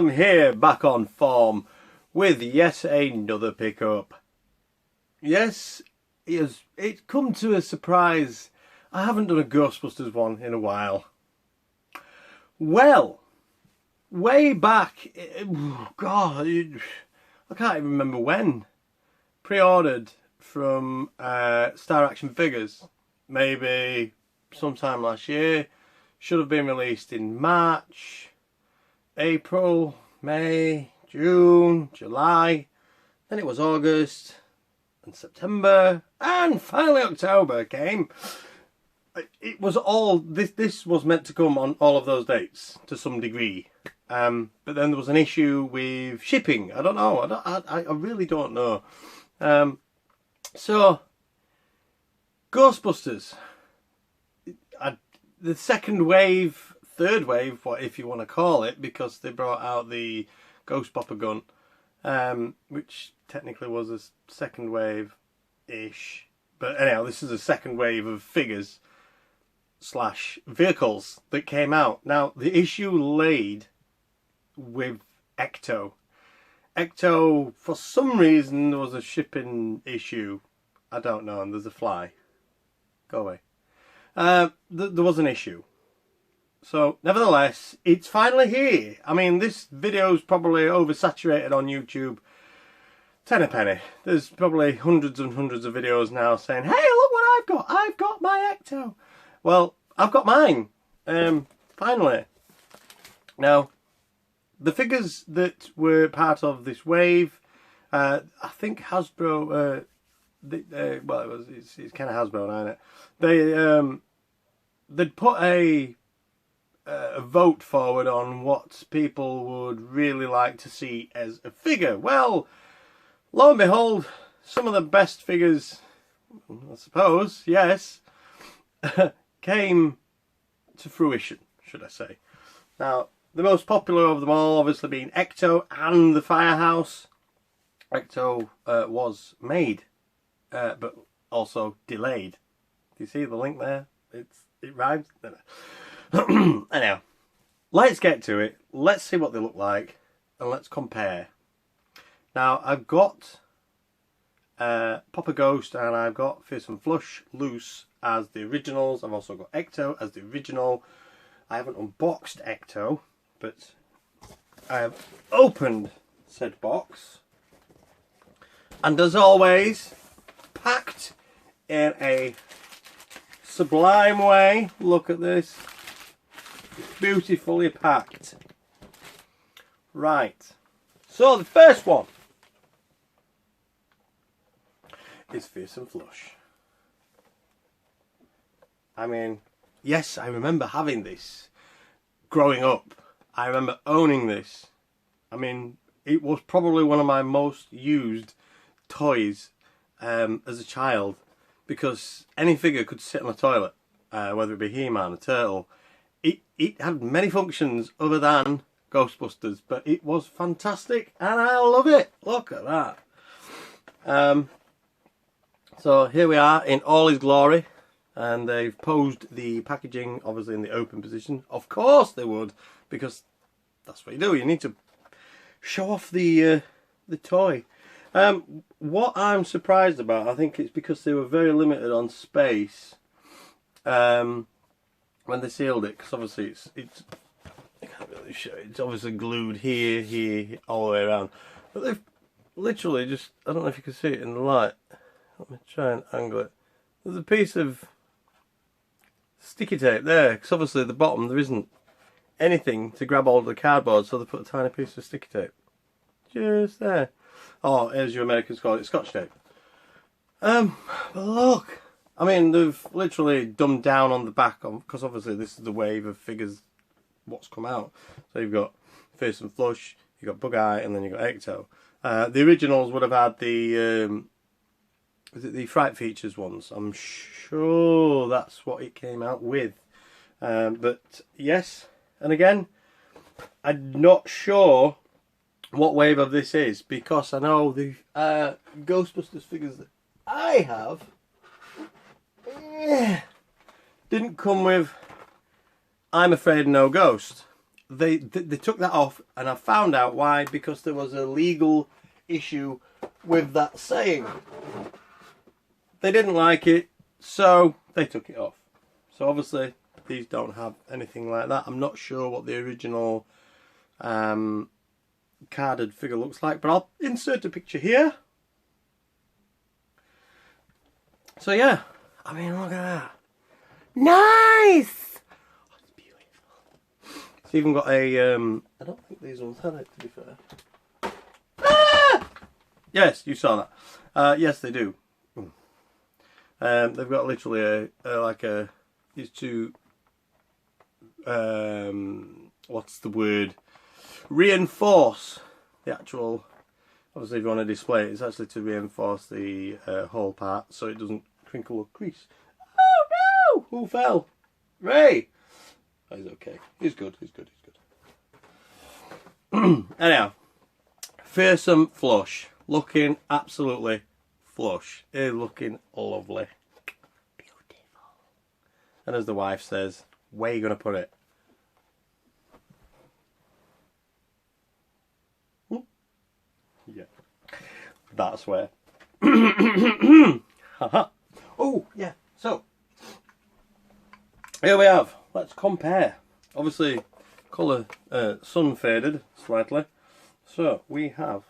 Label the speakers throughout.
Speaker 1: am here back on form with yet another pickup. Yes, it's come to a surprise. I haven't done a Ghostbusters one in a while. Well, way back, God, I can't even remember when. Pre-ordered from Star Action Figures, maybe sometime last year. Should have been released in March, April, May, June, July. Then it was August and September, and finally October came. It was all this was meant to come on all of those dates to some degree, but then there was an issue with shipping. I don't know. I really don't know. So Ghostbusters, the second wave, third wave, what if you want to call it, because they brought out the Ghost Popper gun, which technically was a second wave-ish. But anyhow, this is a second wave of figures / vehicles that came out. Now, the issue laid with Ecto. Ecto, for some reason, there was a shipping issue. I don't know, and there's a fly. Go away. There was an issue. So, nevertheless, it's finally here. I mean, this video's probably oversaturated on YouTube. Ten a penny. There's probably hundreds and hundreds of videos now saying, hey, look what I've got. I've got my Ecto. Well, I've got mine. Finally. Now, the figures that were part of this wave, I think Hasbro, well, it's kind of Hasbro now, isn't it? They'd put a vote forward on what people would really like to see as a figure. Well, lo and behold, some of the best figures, I suppose, yes, came to fruition, should I say. Now, the most popular of them all obviously being Ecto and the Firehouse. Ecto was made, but also delayed. Do you see the link there? It rhymes. Anyhow, let's get to it. Let's see what they look like, and let's compare. Now, I've got Popper Ghost and I've got Fearsome Flush loose as the originals. I've also got Ecto as the original. I haven't unboxed Ecto, but I have opened said box. And as always, packed in a sublime way. Look at this. Beautifully packed. Right. So the first one is Fearsome Flush. I mean, yes, I remember having this growing up. I remember owning this. I mean, it was probably one of my most used toys as a child, because any figure could sit on a toilet, whether it be He-Man, a turtle. It had many functions other than Ghostbusters, but it was fantastic and I love it. Look at that. So here we are in all his glory, and they've posed the packaging obviously in the open position. Of course they would, because that's what you do. You need to show off the toy. What I'm surprised about, I think it's because they were very limited on space when they sealed it, because obviously it's I can't really show it. It's obviously glued here, all the way around. But they've literally just, I don't know if you can see it in the light. Let me try and angle it. There's a piece of sticky tape there, because obviously at the bottom there isn't anything to grab hold of the cardboard, so they put a tiny piece of sticky tape just there. Oh, as you Americans call it, Scotch tape. But look, I mean, they've literally dumbed down on the back, because obviously this is the wave of figures what's come out. So you've got Fearsome Flush, you've got Bug-Eye, and then you've got Ecto. The originals would have had the the Fright Features ones. I'm sure that's what it came out with. But yes, and again, I'm not sure what wave of this is, because I know the Ghostbusters figures that I have didn't come with I'm Afraid No Ghost. they took that off, and I found out why, because there was a legal issue with that saying. They didn't like it, so they took it off. So obviously these don't have anything like that. I'm not sure what the original carded figure looks like, but I'll insert a picture here. So yeah, I mean, look at that. Nice! Oh, it's beautiful. It's even got a, I don't think these ones had it, to be fair. Ah! Yes, you saw that. Yes, they do. They've got literally these two, what's the word? Reinforce the actual, obviously if you want to display it, it's actually to reinforce the whole part so it doesn't crinkle or crease. Oh no! Who fell? Ray! Oh, he's okay. He's good, he's good, he's good. Anyhow, Fearsome Flush. Looking absolutely flush. It's looking lovely. Beautiful. And as the wife says, where are you going to put it? Yeah. That's where. Oh, yeah. So, here we have. Let's compare. Obviously, colour sun faded slightly. So, we have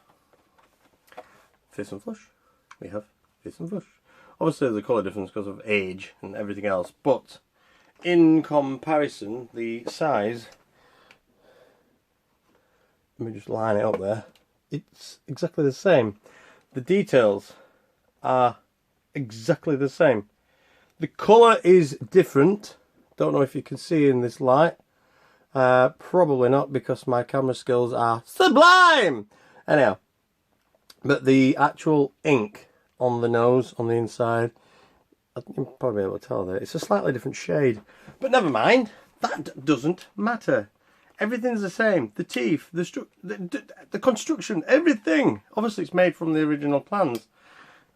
Speaker 1: Fearsome Flush. We have Fearsome Flush. Obviously, there's a colour difference because of age and everything else, but in comparison, the size, let me just line it up there, it's exactly the same. The details are exactly the same. The colour is different. Don't know if you can see in this light. Probably not, because my camera skills are sublime. Anyhow, but the actual ink on the nose, on the inside, you'll probably be able to tell there, it's a slightly different shade. But never mind, that doesn't matter. Everything's the same. The teeth, the construction, everything. Obviously it's made from the original plans.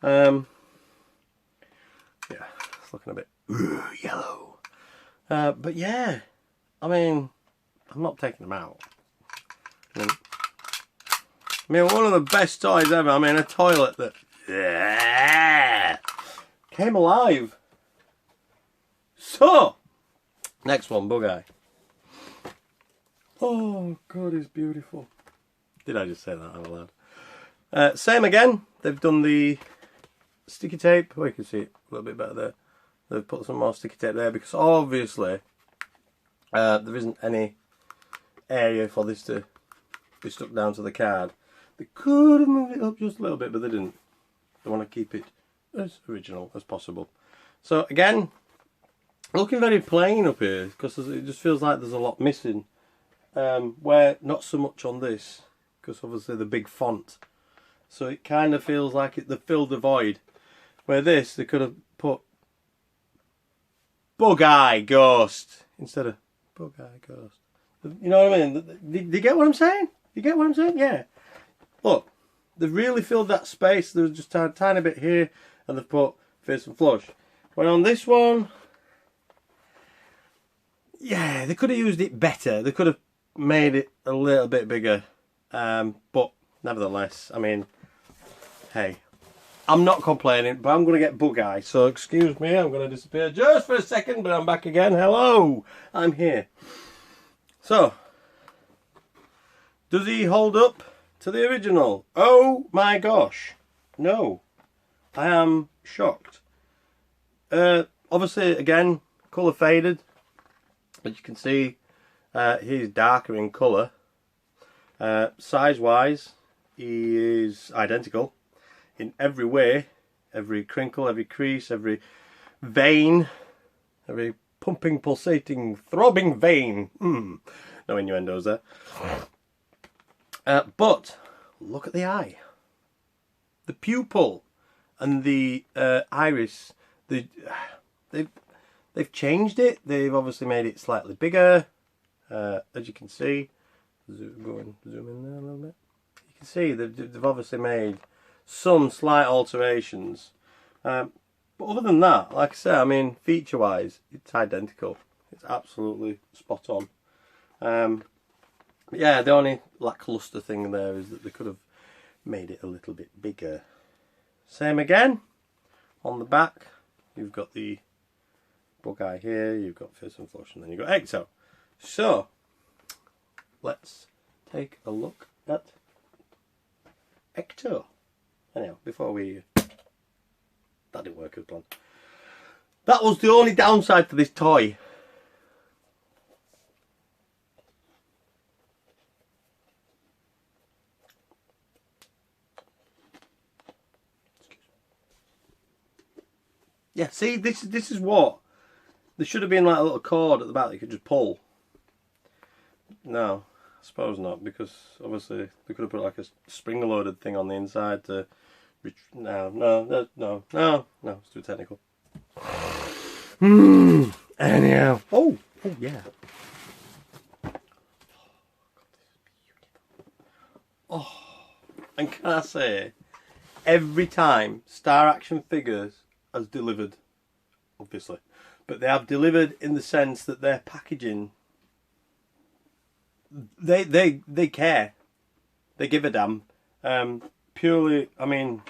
Speaker 1: Yeah, it's looking a bit yellow. But yeah, I mean, I'm not taking them out. I mean, one of the best toys ever. I mean, a toilet that came alive. So, next one, Bug Eye. Oh, God, it's beautiful. Did I just say that out loud? Same again. They've done the sticky tape. Oh, you can see it a little bit better there. They've put some more sticky tape there because obviously there isn't any area for this to be stuck down to the card. They could have moved it up just a little bit, but they didn't. They want to keep it as original as possible. So again, looking very plain up here because it just feels like there's a lot missing. Where not so much on this, because obviously the big font. So it kind of feels like they filled the void. Where this, they could have put Bug Eye Ghost instead of Bug Eye Ghost. You know what I mean? Do you get what I'm saying? You get what I'm saying? Yeah. Look, they've really filled that space. There's just a tiny bit here, and they've put Fearsome Flush. When on this one, yeah, they could have used it better. They could have made it a little bit bigger. But nevertheless, I mean, hey, I'm not complaining, but I'm going to get Bug Eye. So excuse me, I'm going to disappear just for a second, but I'm back again. Hello, I'm here. So, does he hold up to the original? Oh my gosh, no. I am shocked. Obviously, again, colour faded. As you can see, he's darker in colour. Size-wise, he is identical in every way. Every crinkle, every crease, every vein, every pumping, pulsating, throbbing vein. No innuendos there. But look at the eye, the pupil, and the iris. They've changed it. They've obviously made it slightly bigger. As you can see, zoom in there a little bit. You can see they've obviously made some slight alterations. But other than that, like I say, I mean, feature-wise, it's identical. It's absolutely spot on. Yeah, the only lackluster thing there is that they could have made it a little bit bigger. Same again on the back. You've got the bug eye here, you've got Fearsome, and then you've got Ecto. So let's take a look at Ecto. Anyhow, before we... that didn't work as planned. That was the only downside to this toy. Yeah, see, this is what... There should have been like a little cord at the back that you could just pull. No, I suppose not, because obviously they could have put like a spring-loaded thing on the inside to... No, it's too technical. Anyhow. Oh, yeah. Oh, and can I say, every time Star Action Figures has delivered, obviously, but they have delivered in the sense that their packaging, they care, they give a damn. Purely, I mean,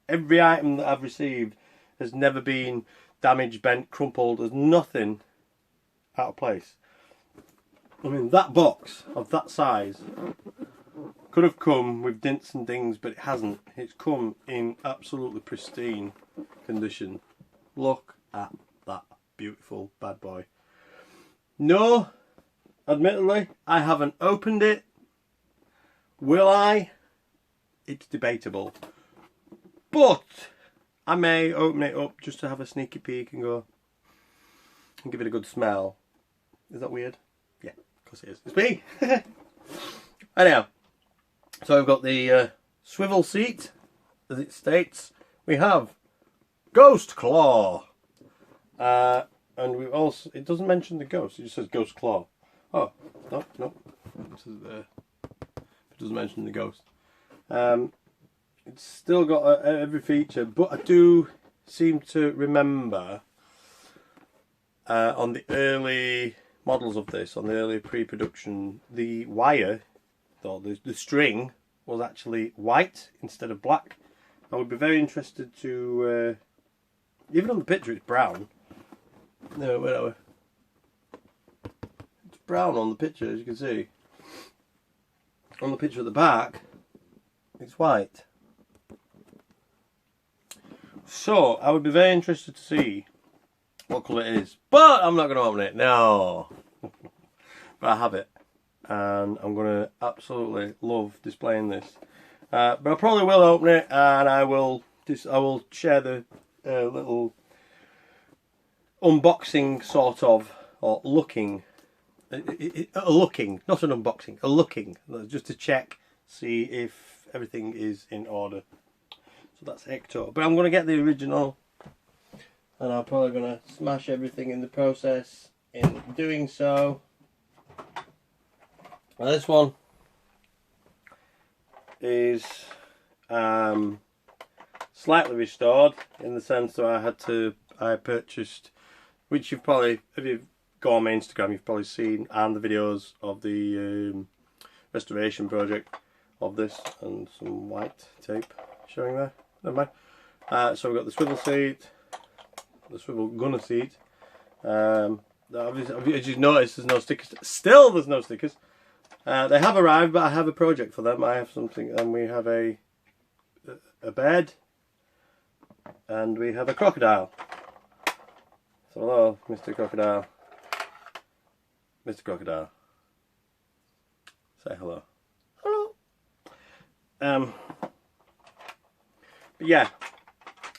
Speaker 1: every item that I've received has never been damaged, bent, crumpled. There's nothing out of place. I mean, that box of that size could have come with dents and things, but it hasn't. It's come in absolutely pristine condition. Look at that beautiful bad boy. No, admittedly, I haven't opened it. Will I? It's debatable. But I may open it up just to have a sneaky peek and go and give it a good smell. Is that weird? Yeah, of course it is. It's me. Anyhow, so we've got the swivel seat, as it states. We have Ghost Claw. And we also, it doesn't mention the ghost, it just says Ghost Claw. Oh, no. It says there. It doesn't mention the ghost. It's still got every feature, but I do seem to remember on the early models of this, on the early pre-production, the wire, or the string, was actually white instead of black. I would be very interested to, even on the picture it's brown. No, whatever. It's brown on the picture, as you can see. On the picture at the back, it's white. So, I would be very interested to see what colour it is. But I'm not going to open it, no. But I have it. And I'm going to absolutely love displaying this. But I probably will open it, and I will share the little unboxing sort of, or looking, not an unboxing, a looking, just to check, see if everything is in order. So that's Ecto, but I'm going to get the original, and I'm probably going to smash everything in the process in doing so. Now this one is slightly restored, in the sense that I purchased, which you've probably, if you go on my Instagram, you've probably seen, and the videos of the restoration project of this, and some white tape showing there. Never mind. So we've got the swivel seat, the swivel gunner seat. Obviously, as you notice, there's no stickers. Still, there's no stickers. They have arrived, but I have a project for them. I have something, and we have a bed, and we have a crocodile. So hello, Mr. Crocodile. Mr. Crocodile. Say hello. Hello. But yeah.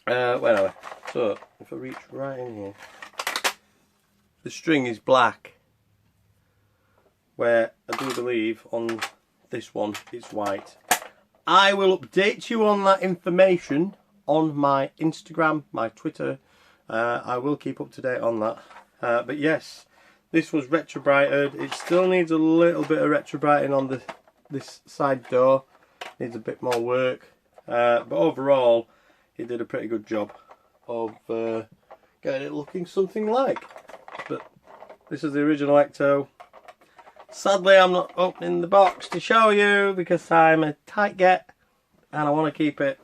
Speaker 1: Well, so if I reach right in here, the string is black, where I do believe on this one it's white. I will update you on that information on my Instagram, my Twitter. I will keep up to date on that. But yes, this was retrobrighted. It still needs a little bit of retrobrighting on this side door. Needs a bit more work. But overall, he did a pretty good job of getting it looking something like. But this is the original Ecto. Sadly, I'm not opening the box to show you because I'm a tight get and I want to keep it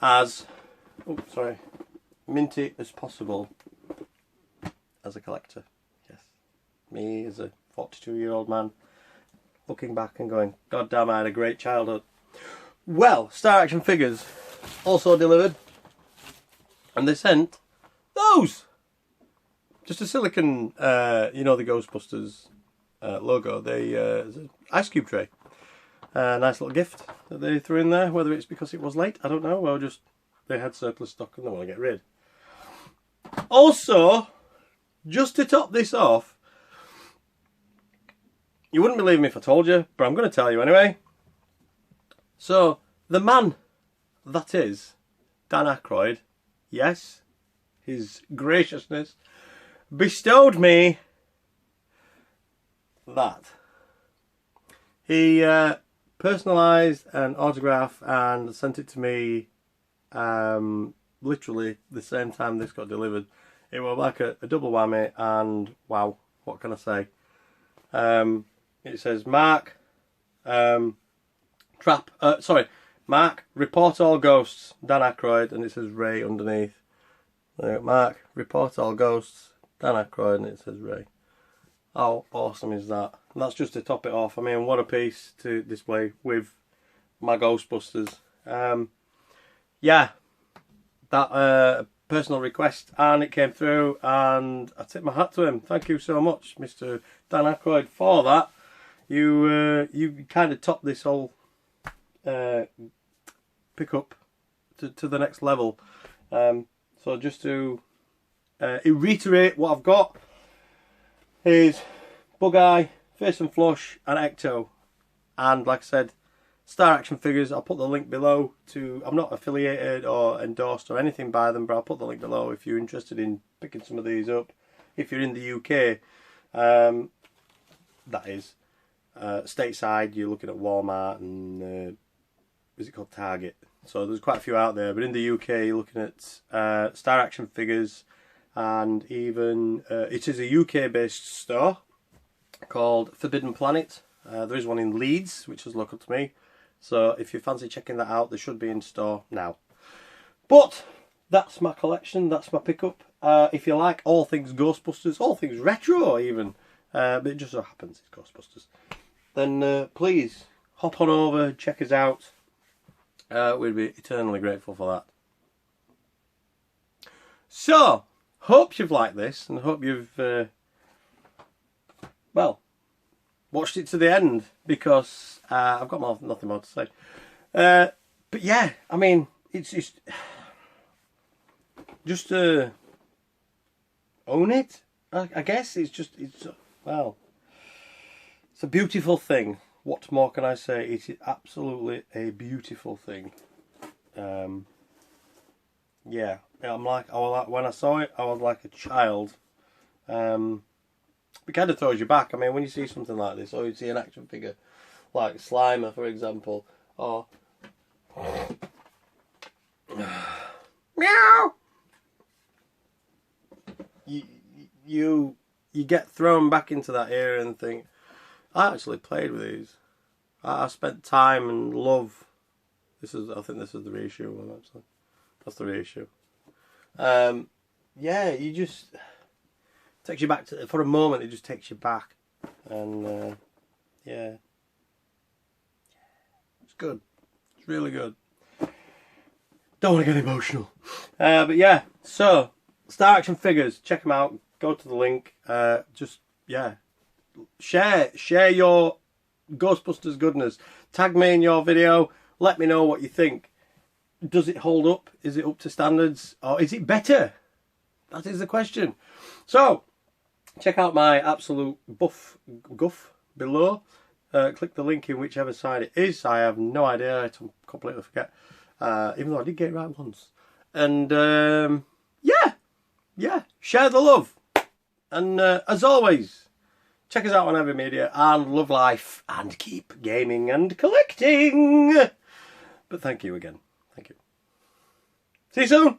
Speaker 1: as minty as possible as a collector. Yes, me as a 42-year-old man looking back and going, God damn, I had a great childhood. Well, Star Action figures also delivered, and they sent those. Just a silicon, you know, the Ghostbusters logo, the ice cube tray. Nice little gift that they threw in there. Whether it's because it was late, I don't know. Well, just they had surplus stock and they want to get rid. Also, just to top this off, you wouldn't believe me if I told you, but I'm going to tell you anyway. So, the man that is Dan Aykroyd, yes, his graciousness, bestowed me that. He personalised an autograph and sent it to me literally the same time this got delivered. It was like a double whammy, and wow, what can I say? It says Mark, Mark, report all ghosts, Dan Aykroyd, and it says Ray underneath. Mark, report all ghosts, Dan Aykroyd, and it says Ray. How awesome is that? And that's just to top it off. I mean, what a piece to display with my Ghostbusters. Yeah, that personal request, and it came through, and I tip my hat to him. Thank you so much, Mr. Dan Aykroyd, for that. You kind of topped this whole pickup to the next level. So just to reiterate what I've got is Bug Eye, Fearsome Flush and Ecto, and like I said, Star Action figures. I'll put the link below to, I'm not affiliated or endorsed or anything by them, but I'll put the link below if you're interested in picking some of these up. If you're in the UK, that is. Stateside, you're looking at Walmart and is it called Target? So there's quite a few out there, but in the UK you're looking at Star Action figures, and even it is a UK based store called Forbidden Planet. There is one in Leeds, which is local to me, so if you fancy checking that out, they should be in store now. But that's my collection, that's my pickup. If you like all things Ghostbusters, all things retro even, but it just so happens it's Ghostbusters, then please hop on over, check us out. We'd be eternally grateful for that. So, hope you've liked this, and hope you've, well, watched it to the end, because I've got nothing more to say. But yeah, I mean, it's just own it. I guess it's well, it's a beautiful thing. What more can I say? It is absolutely a beautiful thing. Yeah, when I saw it, I was like a child. It kind of throws you back. I mean, when you see something like this, or you see an action figure like Slimer, for example, or meow, you get thrown back into that era and think, I actually played with these. I spent time and love. I think this is the reissue one, actually. That's the reissue. Yeah, you just takes you back to, for a moment. It just takes you back, and yeah, it's good. It's really good. Don't want to get emotional, but yeah. So, Star Action figures, check them out. Go to the link. Just yeah. Share your Ghostbusters goodness. Tag me in your video. Let me know what you think. Does it hold up? Is it up to standards? Or is it better? That is the question. So, check out my absolute guff below. Click the link in whichever side it is. I have no idea. I completely forget. Even though I did get it right once. And yeah. Share the love. And as always, check us out on every media, and love life, and keep gaming and collecting. But thank you again. Thank you. See you soon.